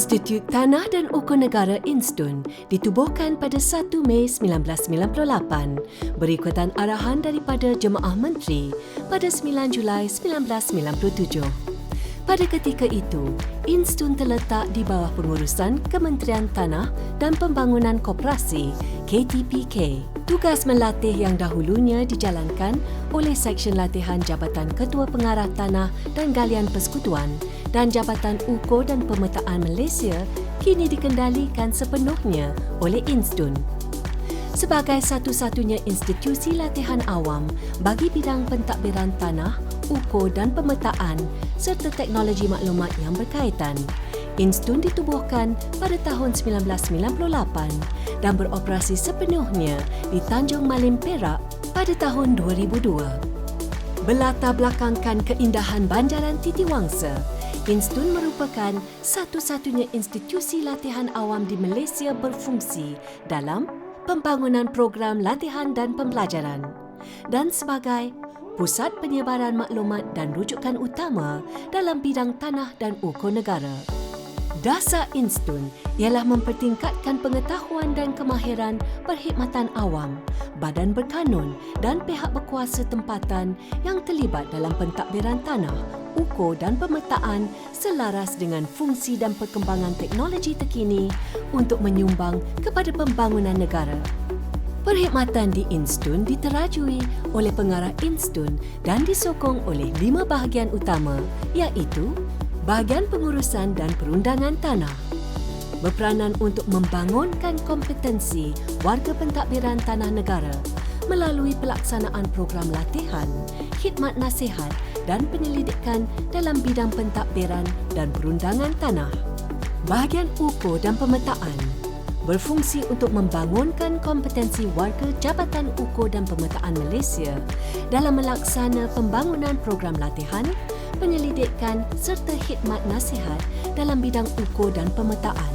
Institut Tanah dan Ukur Negara Instun ditubuhkan pada 1 Mei 1998 berikutan arahan daripada Jemaah Menteri pada 9 Julai 1997. Pada ketika itu, Instun terletak di bawah pengurusan Kementerian Tanah dan Pembangunan Koperasi KTPK. Tugas melatih yang dahulunya dijalankan oleh Seksyen Latihan Jabatan Ketua Pengarah Tanah dan Galian Persekutuan dan Jabatan Ukur dan Pemetaan Malaysia kini dikendalikan sepenuhnya oleh Instun. Sebagai satu-satunya institusi latihan awam bagi bidang pentadbiran tanah, ukur dan pemetaan serta teknologi maklumat yang berkaitan, Instun ditubuhkan pada tahun 1998 dan beroperasi sepenuhnya di Tanjung Malim, Perak pada tahun 2002. Berlatar belakangkan keindahan Banjaran Titiwangsa, Instun merupakan satu-satunya institusi latihan awam di Malaysia berfungsi dalam pembangunan program latihan dan pembelajaran dan sebagai pusat penyebaran maklumat dan rujukan utama dalam bidang tanah dan ukur negara. Dasar Instun ialah mempertingkatkan pengetahuan dan kemahiran perkhidmatan awam, badan berkanun dan pihak berkuasa tempatan yang terlibat dalam pentadbiran tanah, ukur dan pemetaan selaras dengan fungsi dan perkembangan teknologi terkini untuk menyumbang kepada pembangunan negara. Perkhidmatan di Instun diterajui oleh pengarah Instun dan disokong oleh 5 bahagian utama iaitu Bahagian Pengurusan dan Perundangan Tanah, berperanan untuk membangunkan kompetensi warga pentadbiran tanah negara melalui pelaksanaan program latihan, khidmat nasihat dan penyelidikan dalam bidang pentadbiran dan perundangan tanah. Bahagian Ukur dan Pemetaan berfungsi untuk membangunkan kompetensi warga Jabatan Ukur dan Pemetaan Malaysia dalam melaksana pembangunan program latihan, penyelidikan serta khidmat nasihat dalam bidang ukur dan pemetaan.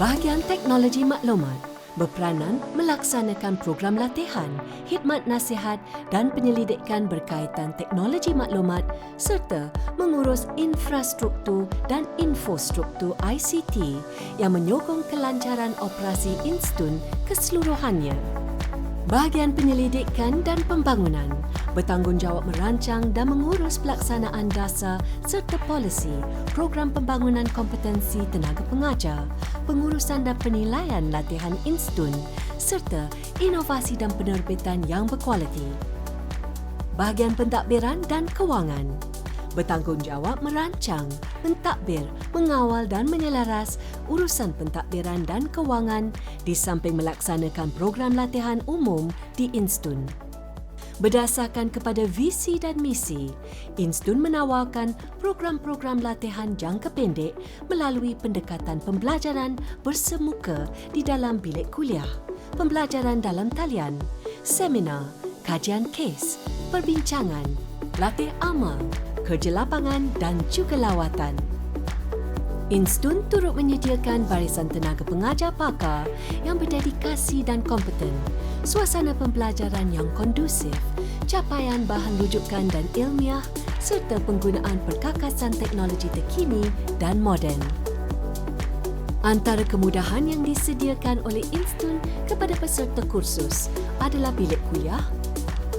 Bahagian Teknologi Maklumat berperanan melaksanakan program latihan, khidmat nasihat dan penyelidikan berkaitan teknologi maklumat serta mengurus infrastruktur dan infostruktur ICT yang menyokong kelancaran operasi Instun keseluruhannya. Bahagian Penyelidikan dan Pembangunan bertanggungjawab merancang dan mengurus pelaksanaan dasar serta polisi program pembangunan kompetensi tenaga pengajar, pengurusan dan penilaian latihan Instun serta inovasi dan penerbitan yang berkualiti. Bahagian Pentadbiran dan Kewangan bertanggungjawab merancang, mentadbir, mengawal dan menyelaras urusan pentadbiran dan kewangan di samping melaksanakan program latihan umum di Instun. Berdasarkan kepada visi dan misi, Instun menawarkan program-program latihan jangka pendek melalui pendekatan pembelajaran bersemuka di dalam bilik kuliah, pembelajaran dalam talian, seminar, kajian kes, perbincangan, latih amal, kerja lapangan dan juga lawatan. Instun turut menyediakan barisan tenaga pengajar pakar yang berdedikasi dan kompeten, suasana pembelajaran yang kondusif, capaian bahan rujukan dan ilmiah serta penggunaan perkakasan teknologi terkini dan moden. Antara kemudahan yang disediakan oleh Instun kepada peserta kursus adalah bilik kuliah,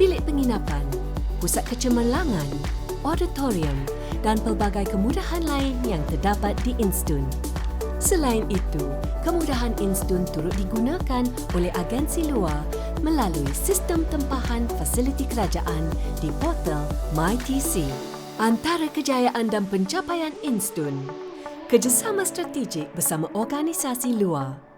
bilik penginapan, pusat kecemerlangan, auditorium dan pelbagai kemudahan lain yang terdapat di Instun. Selain itu, kemudahan Instun turut digunakan oleh agensi luar melalui sistem tempahan fasiliti kerajaan di portal MyTC. Antara kejayaan dan pencapaian Instun, kerjasama strategik bersama organisasi luar.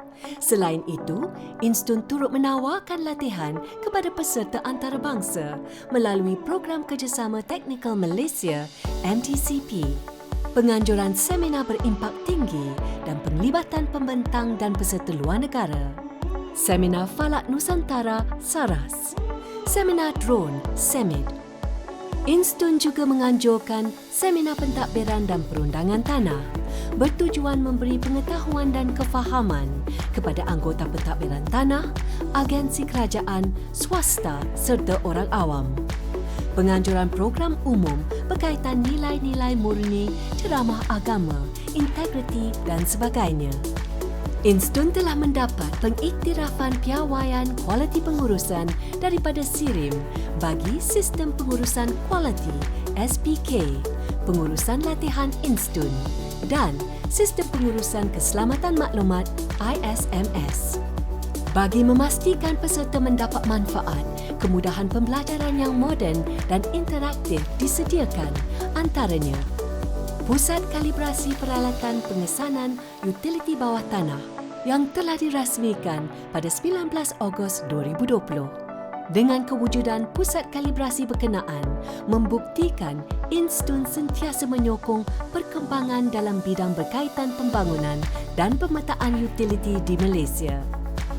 Selain itu, Instun turut menawarkan latihan kepada peserta antarabangsa melalui Program Kerjasama Teknikal Malaysia MTCP, penganjuran seminar berimpak tinggi dan penglibatan pembentang dan peserta luar negara, seminar Falak Nusantara SARAS, seminar drone SEMID. Instun juga menganjurkan seminar pentadbiran dan perundangan tanah bertujuan memberi pengetahuan dan kefahaman kepada anggota pentadbiran tanah, agensi kerajaan, swasta serta orang awam. Penganjuran program umum berkaitan nilai-nilai murni ceramah agama integriti dan sebagainya. Instun telah mendapat pengiktirafan piawaian kualiti pengurusan daripada SIRIM bagi Sistem Pengurusan Kualiti SPK, Pengurusan Latihan Instun dan Sistem Pengurusan Keselamatan Maklumat ISMS. Bagi memastikan peserta mendapat manfaat, kemudahan pembelajaran yang moden dan interaktif disediakan, antaranya Pusat Kalibrasi Peralatan Pengesanan Utiliti Bawah Tanah yang telah dirasmikan pada 19 Ogos 2020. Dengan kewujudan pusat kalibrasi berkenaan, membuktikan Instun sentiasa menyokong perkembangan dalam bidang berkaitan pembangunan dan pemetaan utiliti di Malaysia.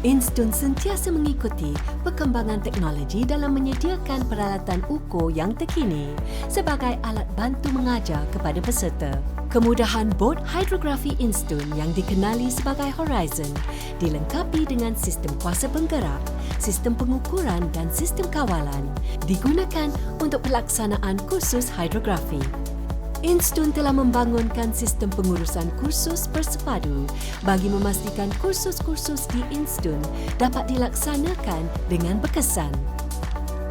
Instun sentiasa mengikuti perkembangan teknologi dalam menyediakan peralatan ukur yang terkini sebagai alat bantu mengajar kepada peserta. Kemudahan bot hidrografi Instun yang dikenali sebagai Horizon dilengkapi dengan sistem kuasa penggerak, sistem pengukuran dan sistem kawalan digunakan untuk pelaksanaan kursus hidrografi. Instun telah membangunkan sistem pengurusan kursus bersepadu bagi memastikan kursus-kursus di Instun dapat dilaksanakan dengan berkesan.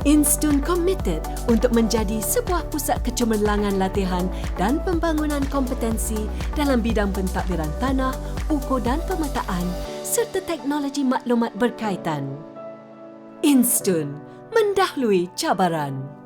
Instun komited untuk menjadi sebuah pusat kecemerlangan latihan dan pembangunan kompetensi dalam bidang pentadbiran tanah, ukur dan pemetaan serta teknologi maklumat berkaitan. Instun mendahului cabaran.